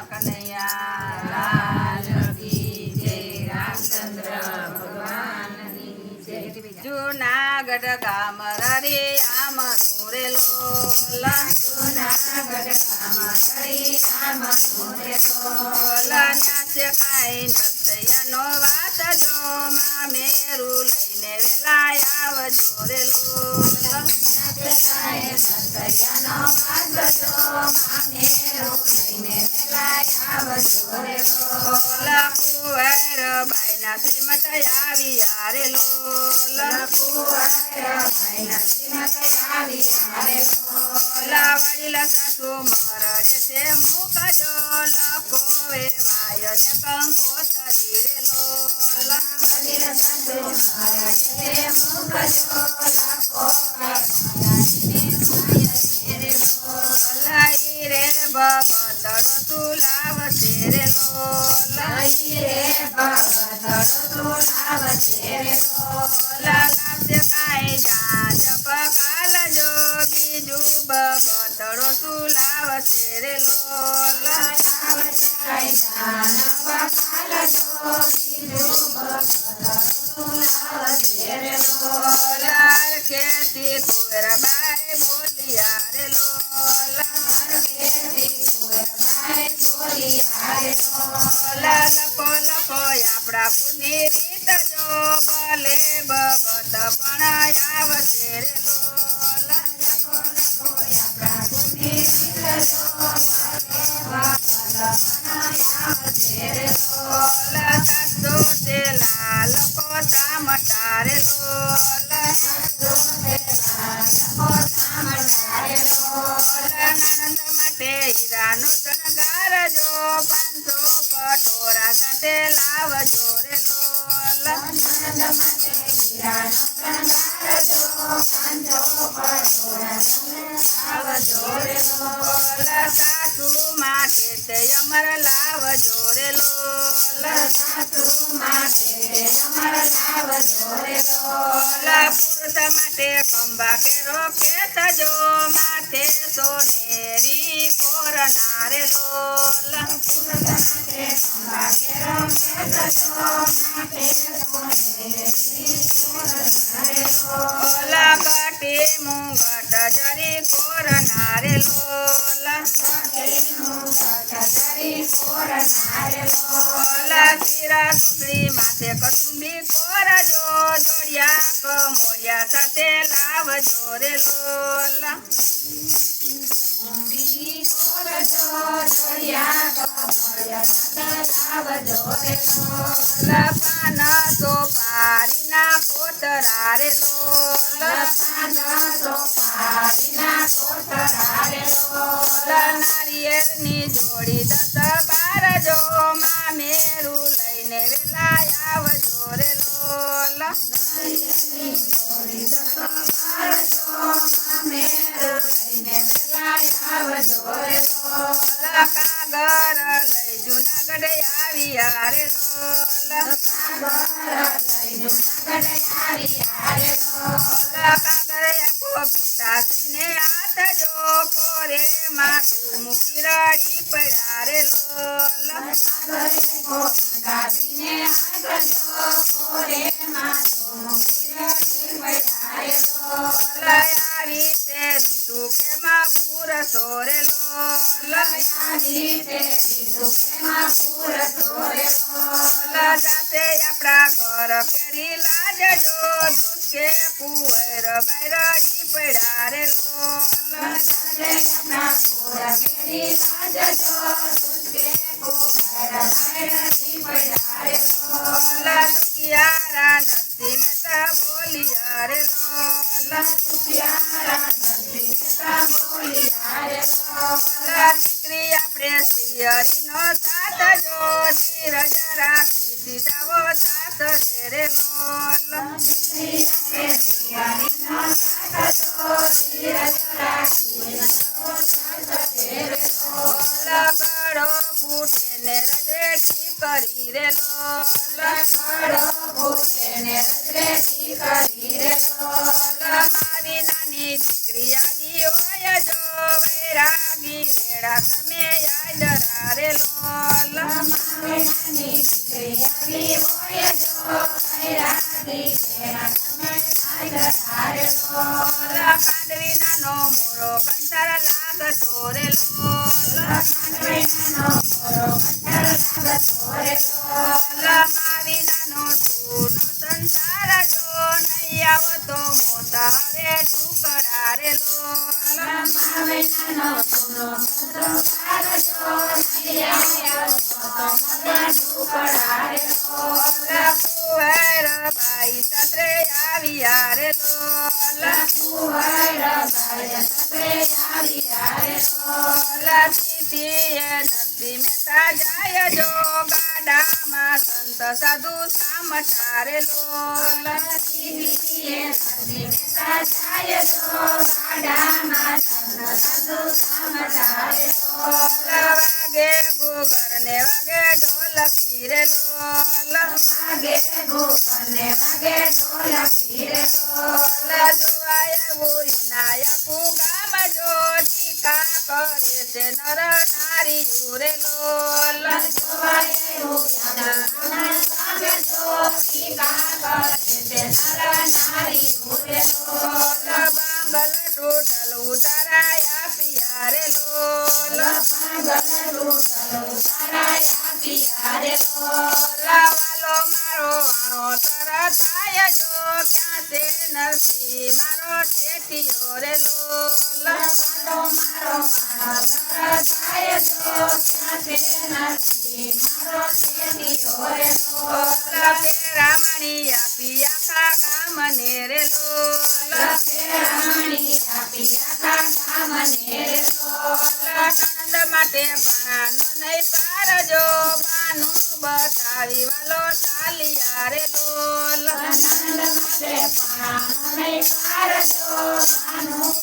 કનૈયા લાલ કી જય. રામચંદ્ર ભગવાનની જય. જૂનાગઢ ગામ રળિયામણું રે લોલ. જૂનાગઢ ગામ રળિયામણું રે લોલ. નાચે કાંઈ નૃત્યનો વાત જો માં મેરું લઈને વેલા આવજો રે લોલ. નાચે કાંઈ નૃત્યનો વાત જો માં મેરું લઈને વેલા આવજો રે લોલ. કુંવર બાઈના શ્રીમત આવ્યા રે લોલ. કુંવર બાઈના શ્રીમત આવ્યા રે લોલ. વડીલ સાસુ મરડે છે મૂકજો લખો વેવાય ને કંકોતરી રે લોલ. વડીલ સાસુ મરડે છે મૂકજો લખો વેવાય રે લોલ. રે ભગતડો તુલાવશે રે લોલ. રે ભગતડો તુલાવશે રે લોલ. લાવશે કાંઈ જાંજ પકાલજો બીજું ભગતડો તુલાવશે રે લોલ. લાવશે કાંઈ જાંજ પકાલજો બીજું ભગતડો તુલાવશે રે લોલ. ખેતી કુંવરબાઈ બોલિયા રે લોલ. લખો લખો આપણા કુની રીત જો ભલે ભગત પણ આવશે રે લોલ. લખો લખો આપણા કુની રીત જો ભલે ભગત પણ આવશે રે લોલ. સાસો તે લાલ કોસા મટા રે લોલ. સાસો તે લાલ કોસા મટા રે લોલ. નણંદ માટે હીરાનો શણગાર જો 500 કટોરા સાથે લાવજો રે લોલ. નણંદ માટે હીરાનો શણગાર જો 500 કટોરા સાથે લાવજો રે લોલ. સાસુ માટે તે અમર લાવજો રે લોલ. સાસુ માટે તે અમર લાવજો રે લોલ. પુરુષ માટે ખંભા કેરો કેસજો માથે સોનેરી કોરના રે લોલ. પુરુષ માટે ખંભા કેરો કેસજો માથે સોનેરી કોરના રે લોલ. કટી મુંગટ જરી કોરના રે લોલ. કટી મુંગટ જરી કોરના રે લોલ. શિરા સુંદરી માથે કસુંબી કોરજો જોડિયા કમોડિયા સાથે લાવજો રે લોલ. પાન સોપારીના કોતરા રે લોલ. નારિયેળની જોડી 10-12 જો માં મેરું લઈને વેલા આવજો રે લોલ. નારિયેળની જોડી 10-12 જો માં મેરું લઈને વેલા આવજો રે લોલ. કાગર લઈ જૂનાગઢ આવ્યા રે લોલ. કાગર લઈ જૂનાગઢ આવ્યા રે લોલ. કાગર પિતાશ્રીને હાથ જો કોરે માથું મૂકી રડી પડ્યા રે લોલ. પિતાશ્રીને હાથ જો કોરે માથું મૂકી રડી પડ્યા રે લોલ. આવી તે રીતુ કેમાં પૂરસો રે લોલ. આવી તે રીતુ કેમાં પૂરસો રે લોલ. જાતે આપણા ઘર કેરી લાજજો દૂધ કે કુંવર બાઈ રડી પડ્યા રે લોલ. જાતે આપણા ઘર કેરી લાજજો દૂધ કે કુંવર બાઈ રડી પડ્યા રે લોલ. દુખિયારા નરસિંહ મહેતા બોલિયા રે લોલ. દુખિયારા નરસિંહ મહેતા બોલિયા રે લોલ. દીકરી આપણે શ્રી હરિનો સાથ જો ધીરજ રાખી સીધાવો સાસરે રે લોલ. દીકરી આપણે શ્રી હરિનો સાથ જો ધીરજ રાખી સીધાવો સાસરે રે લોલ. ગળો ફૂટે ને રજરેઠી કરી રે લોલ. ગળો ફૂટે ને રજરેઠી કરી રે લોલ. મારી નાની દીકરી આવી હોય જો વૈરાગી વેળા તમે યાદ રારે લોલ મામેણાની દીકરી આવી હોય જો ખૈરાતી તેના તમે યાદ રારે લોલ ખાંડવી નાનો મોરો કંઠર લાગતો રે લોલ ખાંડવી નાનો મોરો કંઠર લાગતો રે લોલ માવી નાનો સૂનો સંસાર જો નહીં આવતો મોતા રે ઢુકડા રે લોલ મામેણાનો સોનો સંસાર જો નહીં આવ્યો તો મોટા ઢુકડા રે લોલ કુંવર બાઈ સસરે આવ્યા રે લોલ કુંવર બાઈ સસરે આવ્યા રે લોલ તિથિએ નરસિંહ મહેતા જાય જો ગાડામાં સંત સાધુ સામટા રે લોલ દીદીએ નરસિંહ મહેતા જાય જો ગાડામાં સંત સાધુ સામટા રે લોલ વાગે ગુગર ને વાગે ઢોલકી રે લોલ વાગે ભૂપને વાગે ઢોલકી રે લોલ જોવાય નાયકુ ગામ જો ટીકા કરે છે નર નારી રે લોલ જોવાય એવું ગામે જો ટીકા કરે છે નર નારી રે લોલ બાંગલ ટોટલ ઉતારાયા પિયા રે લોલ પાંગલ લૂટલો તારાયા પિયા રે લોલ વાલો મારો આણો તર થાય જો ક્યાં છે નરસિંહ મારો ઠેઠિયો રે લોલ વાલો મારો વાણો થાય જો ક્યાં છે નરસિંહ મારો શેઠિયો રે લોલ રામણી આપી આખા ગામ ને રે લોલ રામણી આપી આખા ગામને રે લોલ નંદ માટે પણાનો નહીં પાર જો બાનું બતાવી વાલો ચાલિયા રે લોલ આનંદ માટે પાણો નહીં પારજો આનું